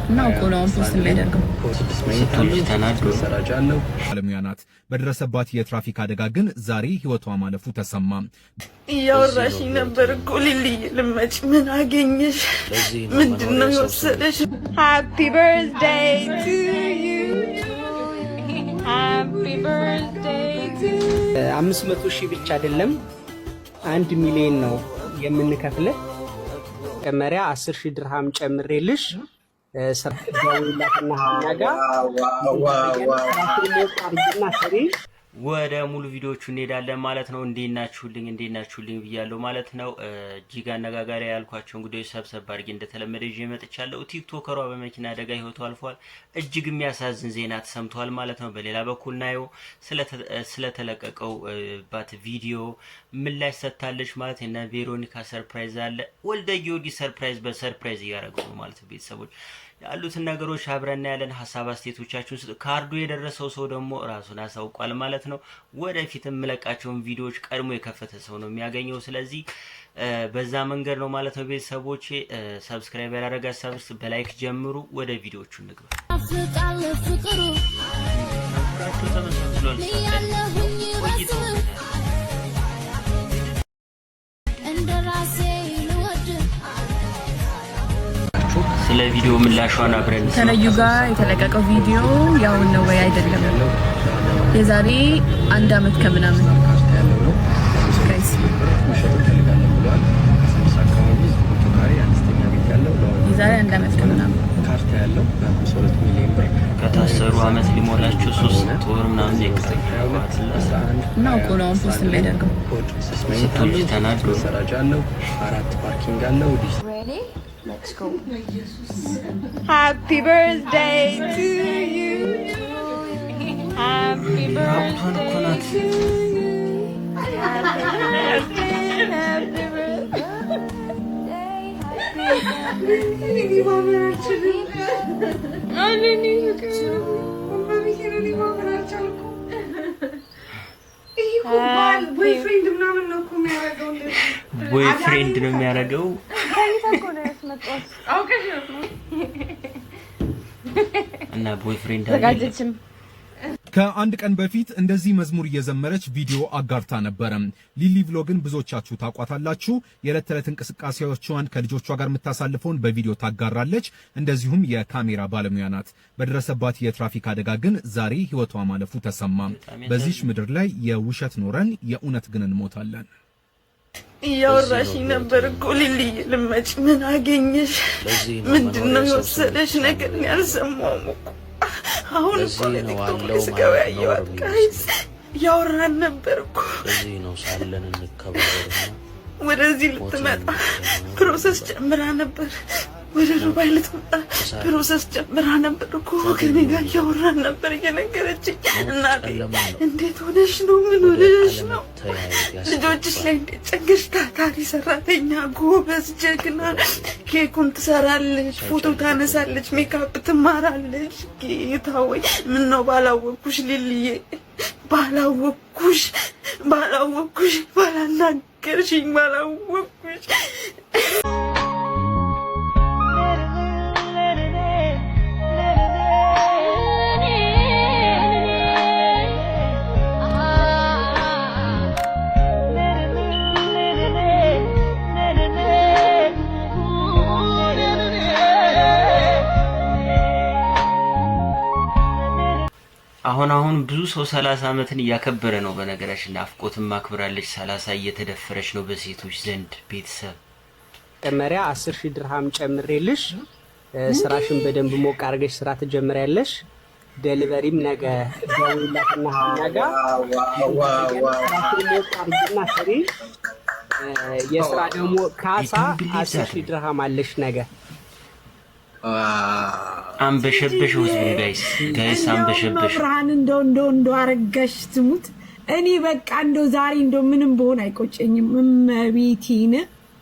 ነው ቆሎን ፖስት የሚያደርገው ባለሙያ ናት። በደረሰባት የትራፊክ አደጋ ግን ዛሬ ህይወቷ ማለፉ ተሰማ። እያወራሽ ነበር እኮ ሊልይ ልመጭ ምን አገኘሽ? ምንድነው የወሰደሽ? ሃፒ በርዝዴይ ቱ ዩ ሃፒ በርዝዴይ ቱ 500,000 ብቻ አይደለም 1 ሚሊዮን ነው የምንከፍለ። መጀመሪያ 10,000 ድርሃም ጨምሬልሽ ወደ ሙሉ ቪዲዮቹ እንሄዳለን ማለት ነው። እንዴት ናችሁልኝ ብያለሁ ማለት ነው። እጅግ አነጋጋሪ ያልኳቸውን ጉዳዮች ሰብሰብ አድርጌ እንደተለመደ ይዤ መጥቻለሁ። ቲክቶከሯ በመኪና አደጋ ህይወቷ አልፏል። እጅግ የሚያሳዝን ዜና ተሰምቷል ማለት ነው። በሌላ በኩል ናየው ስለተለቀቀው ባት ቪዲዮ ምላሽ ሰጥታለች ማለት ነው። ቬሮኒካ ሰርፕራይዝ አለ። ወልደ ጊዮርጊስ ሰርፕራይዝ በሰርፕራይዝ እያደረጉ ነው ማለት ነው። ቤተሰቦች ያሉትን ነገሮች አብረና ያለን ሐሳብ አስተያየቶቻችሁን ስጡ። ካርዱ የደረሰው ሰው ደግሞ ራሱን አሳውቋል ማለት ነው። ወደፊት የምለቃቸውን ቪዲዮዎች ቀድሞ የከፈተ ሰው ነው የሚያገኘው። ስለዚህ በዛ መንገድ ነው ማለት ነው። ቤተሰቦቼ ሰብስክራይብ ያላደረጋችሁ ሰብስ በላይክ ጀምሩ። ወደ ቪዲዮቹ እንግባ። ስለ ቪዲዮ ምላሿን አብረን ከነዩ ጋር የተለቀቀው ቪዲዮ ያው ነው ወይ አይደለም? የዛሬ 1 አመት ከምናምን ጋይስ የዛሬ 1 አመት ከምናምን ካርታ ያለው 2 ሚሊዮን ብር ከታሰሩ አመት ሊሞላቸው 3 ወር ምናምን ይቀጥላል ነው ቆሎን ፖስት የሚያደርገው ስትል ተናዶ ሰራጃለው 4 ፓርኪንግ አለው። Let's go. Happy birthday to you. Happy birthday to you. Happy birthday, happy birthday. ቦይፍሬንድ ነው የሚያደርገው። እና ቦይፍሬንድ ተጋጀችም ከአንድ ቀን በፊት እንደዚህ መዝሙር እየዘመረች ቪዲዮ አጋርታ ነበረ። ሊሊ ቭሎግን ብዙዎቻችሁ ታቋታላችሁ። የዕለት ተዕለት እንቅስቃሴዎቿን ከልጆቿ ጋር የምታሳልፈውን በቪዲዮ ታጋራለች። እንደዚሁም የካሜራ ባለሙያ ናት። በደረሰባት የትራፊክ አደጋ ግን ዛሬ ህይወቷ ማለፉ ተሰማ። በዚህ ምድር ላይ የውሸት ኖረን የእውነት ግን እንሞታለን። እያወራሽ ነበር እኮ ሊልይ ልመጭ ምን አገኘሽ? ምንድነው የወሰደሽ ነገር? ያልሰማሁም እኮ አሁን እኮ ቲክቶክ ላይ ስገባ ያየኋት ጋይስ እያወራን ነበር እኮ። ወደዚህ ልትመጣ ፕሮሰስ ጀምራ ነበር። ወደ ዱባይ ልትመጣ ፕሮሰስ ጀምራ ነበር እኮ። ከኔ ጋር እያወራን ነበር እየነገረችኝ። እናቴ እንዴት ሆነሽ ነው? ምን ሆነሽ ነው? ልጆችሽ ላይ እንዴት ጨንገሽ? ታታሪ ሰራተኛ፣ ጎበዝ፣ ጀግና። ኬኩን ትሰራለች፣ ፎቶ ታነሳለች፣ ሜካፕ ትማራለች። ጌታ ወይ ምን ነው ባላወቅኩሽ ሊልዬ፣ ባላወቅኩሽ፣ ባላናገርሽኝ፣ ባላወቅኩሽ። አሁን ብዙ ሰው 30 አመትን እያከበረ ነው። በነገራችን ናፍቆትም ማክበራለች። 30 እየተደፈረች ነው በሴቶች ዘንድ። ቤተሰብ መጀመሪያ 10,000 ድርሃም ጨምሬልሽ ስራሽን በደንብ ሞቅ አድርገሽ ስራ ትጀምሪያለሽ። ዴሊቨሪም ነገ ደውላትና ነገ የስራ ደግሞ ካሳ 10,000 ድርሃም አለሽ ነገ። አንበሸበሽ ወዝብን ጋይስ አንበሸበሽ ብርሃን እንደው አረጋሽ ትሙት። እኔ በቃ እንደው ዛሬ እንደው ምንም በሆነ አይቆጨኝም። እመቤቴን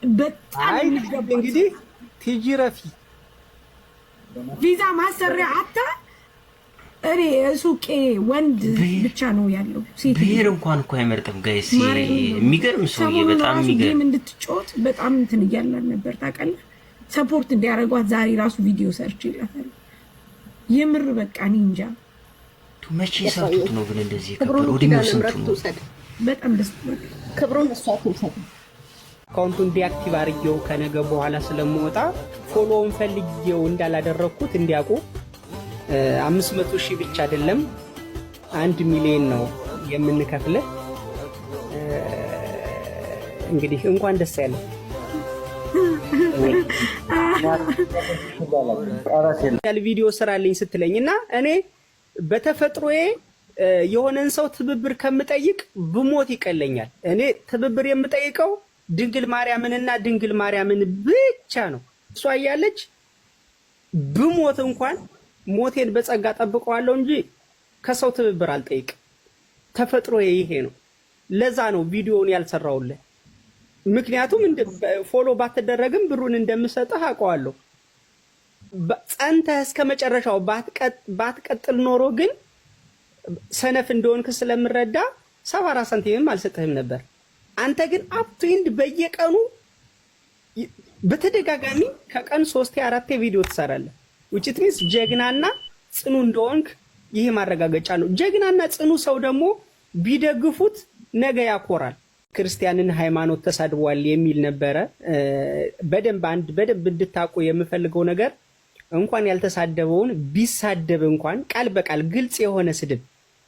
በጣም የሚገባ እንግዲህ ቲጂ ረፊ ቪዛ ማሰሪያ አታ እኔ ሱቄ ወንድ ብቻ ነው ያለው። ሴት ብሄር እንኳን እኮ አይመርጥም ጋይስ። የሚገርም ሰውዬ፣ በጣም የሚገርም እንድትጮት በጣም እንትን እያለን ነበር ታውቃለህ። ሰፖርት እንዲያደርጓት ዛሬ ራሱ ቪዲዮ ሰርች ይላታል። የምር በቃ እኔ እንጃ መቼ ሰርቱት ነው ግን እንደዚህ ከብሮ ወዲህ ስንቱ ነው በጣም ደስ ብሎኝ ክብሩን እሷ ትውሰድ። አካውንቱን ዲአክቲቭ አድርጌው ከነገ በኋላ ስለምወጣ ፎሎውን ፈልጌው እንዳላደረኩት እንዲያውቁ 500,000 ብቻ አይደለም 1 ሚሊዮን ነው የምንከፍለ። እንግዲህ እንኳን ደስ ያለ ቪዲዮ ስራልኝ ስትለኝና እኔ በተፈጥሮዬ የሆነን ሰው ትብብር ከምጠይቅ ብሞት ይቀለኛል። እኔ ትብብር የምጠይቀው ድንግል ማርያምንና ድንግል ማርያምን ብቻ ነው። እሷ እያለች ብሞት እንኳን ሞቴን በጸጋ ጠብቀዋለሁ እንጂ ከሰው ትብብር አልጠይቅም። ተፈጥሮዬ ይሄ ነው። ለዛ ነው ቪዲዮውን ያልሰራውልህ። ምክንያቱም ፎሎ ባትደረግም ብሩን እንደምሰጥህ አውቀዋለሁ። ጸንተህ እስከ መጨረሻው ባትቀጥል ኖሮ ግን ሰነፍ እንደሆንክ ስለምረዳ 74 ሳንቲምም አልሰጥህም ነበር። አንተ ግን አፕቱንድ በየቀኑ በተደጋጋሚ ከቀን 3-4 ቪዲዮ ትሰራለህ። which it means ጀግናና ጽኑ እንደሆንክ ይሄ ማረጋገጫ ነው። ጀግናና ጽኑ ሰው ደግሞ ቢደግፉት ነገ ያኮራል። ክርስቲያንን ሃይማኖት ተሳድቧል የሚል ነበረ። በደንብ እንድታውቁ የምፈልገው ነገር እንኳን ያልተሳደበውን ቢሳደብ እንኳን ቃል በቃል ግልጽ የሆነ ስድብ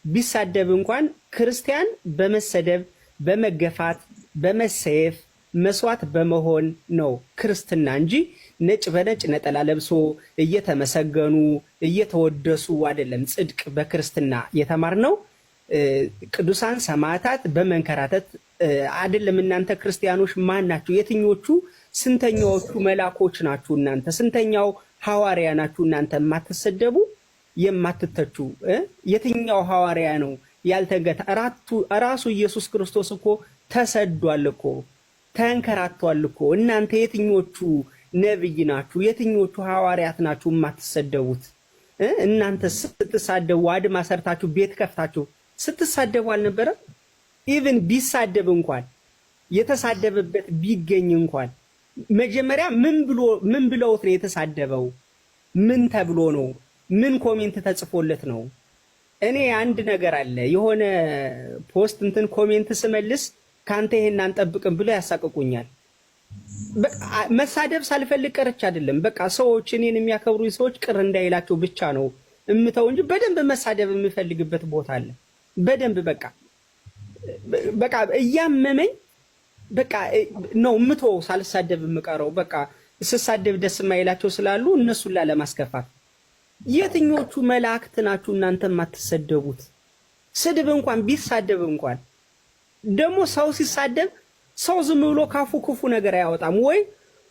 ቢሳደብ እንኳን ክርስቲያን በመሰደብ በመገፋት በመሰየፍ መስዋዕት በመሆን ነው ክርስትና እንጂ ነጭ በነጭ ነጠላ ለብሶ እየተመሰገኑ እየተወደሱ አይደለም። ጽድቅ በክርስትና የተማርነው ቅዱሳን ሰማዕታት በመንከራተት አይደለም። እናንተ ክርስቲያኖች ማን ናችሁ? የትኞቹ ስንተኛዎቹ መላኮች ናችሁ? እናንተ ስንተኛው ሐዋርያ ናችሁ? እናንተ የማትሰደቡ የማትተቹ የትኛው ሐዋርያ ነው ያልተገታ? ራሱ ኢየሱስ ክርስቶስ እኮ ተሰዷል እኮ ተንከራቷል እኮ። እናንተ የትኞቹ ነብይ ናችሁ? የትኞቹ ሐዋርያት ናችሁ የማትሰደቡት? እናንተ ስትሳደቡ አድማ ሰርታችሁ ቤት ከፍታችሁ ስትሳደቡ አልነበረ? ኢቭን ቢሳደብ እንኳን የተሳደበበት ቢገኝ እንኳን መጀመሪያ ምን ብለውት ነው የተሳደበው? ምን ተብሎ ነው? ምን ኮሜንት ተጽፎለት ነው? እኔ አንድ ነገር አለ የሆነ ፖስት ኮሜንት ስመልስ ካንተ ይሄን አንጠብቅም ብሎ ያሳቅቁኛል። መሳደብ ሳልፈልግ ቀርቼ አይደለም። በቃ ሰዎች እኔን የሚያከብሩኝ ሰዎች ቅር እንዳይላቸው ብቻ ነው እምተው እንጂ በደንብ መሳደብ የምፈልግበት ቦታ አለ። በደንብ በቃ እያመመኝ በቃ ነው እምተው ሳልሳደብ የምቀረው። በቃ ስሳደብ ደስ የማይላቸው ስላሉ እነሱን ላለማስከፋት። የትኞቹ መላእክት ናችሁ እናንተ የማትሰደቡት? ስድብ እንኳን ቢሳደብ እንኳን ደግሞ ሰው ሲሳደብ ሰው ዝም ብሎ ካፉ ክፉ ነገር አያወጣም። ወይ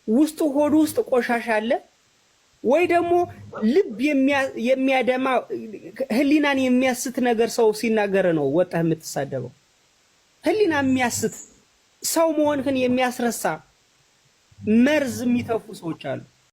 ውስጡ ሆዱ ውስጥ ቆሻሻ አለ፣ ወይ ደግሞ ልብ የሚያደማ ህሊናን የሚያስት ነገር ሰው ሲናገር ነው ወጣህ የምትሳደበው። ህሊና የሚያስት ሰው መሆንህን የሚያስረሳ መርዝ የሚተፉ ሰዎች አሉ።